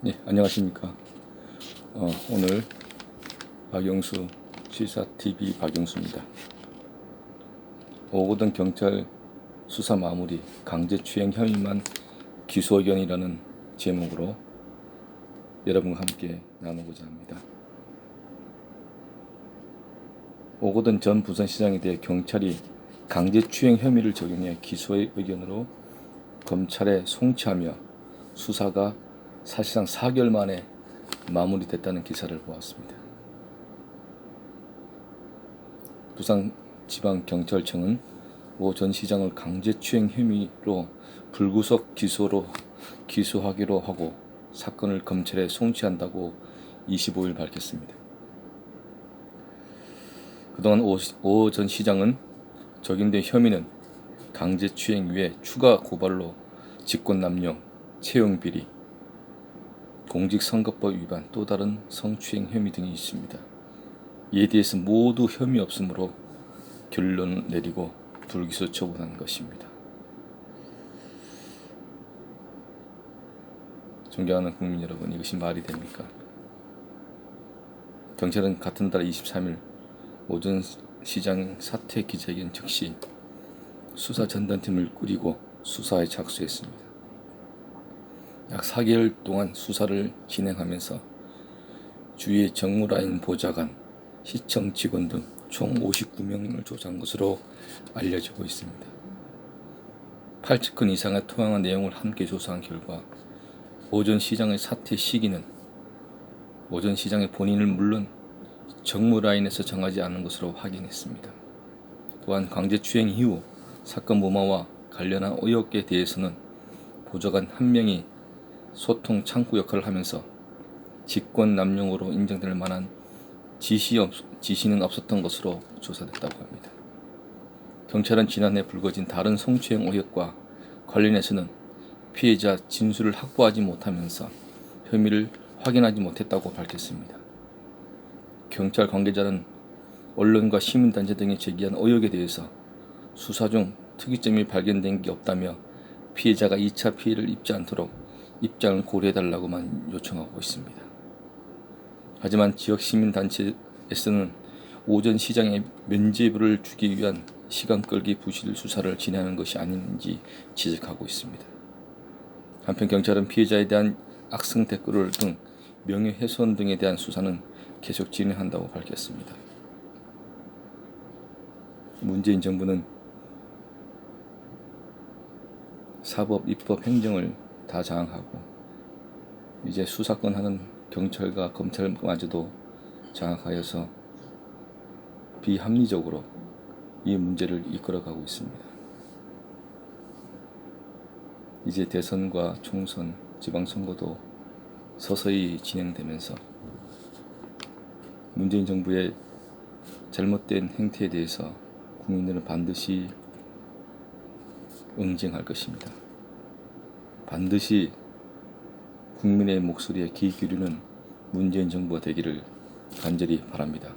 네, 안녕하십니까. 오늘 박영수 시사TV 박영수입니다. 오거돈 경찰 수사 마무리 강제추행 혐의만 기소 의견이라는 제목으로 여러분과 함께 나누고자 합니다. 오거돈 전 부산시장에 대해 경찰이 강제추행 혐의를 적용해 기소의 의견으로 검찰에 송치하며 수사가 사실상 4개월 만에 마무리됐다는 기사를 보았습니다. 부산지방경찰청은 오 전 시장을 강제추행 혐의로 불구속 기소하기로 하고 사건을 검찰에 송치한다고 25일 밝혔습니다. 그동안 오 전 시장은 적용된 혐의는 강제추행 외에 추가 고발로 직권남용, 채용비리, 공직선거법 위반, 또 다른 성추행 혐의 등이 있습니다. 이에 대해서 모두 혐의 없음으로 결론을 내리고 불기소 처분한 것입니다. 존경하는 국민 여러분, 이것이 말이 됩니까? 경찰은 같은 달 23일 오 전 시장 사퇴 기자회견 즉시 수사 전담팀을 꾸리고 수사에 착수했습니다. 약 4개월 동안 수사를 진행하면서 주위의 정무라인 보좌관, 시청 직원 등 총 59명을 조사한 것으로 알려지고 있습니다. 8건 이상의 토양한 내용을 함께 조사한 결과 오 전 시장의 사퇴 시기는 오 전 시장의 본인을 물론 정무라인에서 정하지 않은 것으로 확인했습니다. 또한 강제추행 이후 사건 무마와 관련한 의혹에 대해서는 보좌관 한 명이 소통 창구 역할을 하면서 직권남용으로 인정될 만한 지시는 없었던 것으로 조사됐다고 합니다. 경찰은 지난해 불거진 다른 성추행 의혹과 관련해서는 피해자 진술을 확보하지 못하면서 혐의를 확인하지 못했다고 밝혔습니다. 경찰 관계자는 언론과 시민단체 등이 제기한 의혹에 대해서 수사 중 특이점이 발견된 게 없다며 피해자가 2차 피해를 입지 않도록 입장을 고려해달라고만 요청하고 있습니다. 하지만 지역 시민단체에서는 오 전 시장의 면죄부를 주기 위한 시간 끌기 부실 수사를 진행하는 것이 아닌지 지적하고 있습니다. 한편 경찰은 피해자에 대한 악성 댓글 등 명예훼손 등에 대한 수사는 계속 진행한다고 밝혔습니다. 문재인 정부는 사법, 입법, 행정을 다 장악하고 이제 수사권 하는 경찰과 검찰마저도 장악하여서 비합리적으로 이 문제를 이끌어가고 있습니다. 이제 대선과 총선, 지방선거도 서서히 진행되면서 문재인 정부의 잘못된 행태에 대해서 국민들은 반드시 응징할 것입니다. 반드시 국민의 목소리에 귀 기울이는 문재인 정부가 되기를 간절히 바랍니다.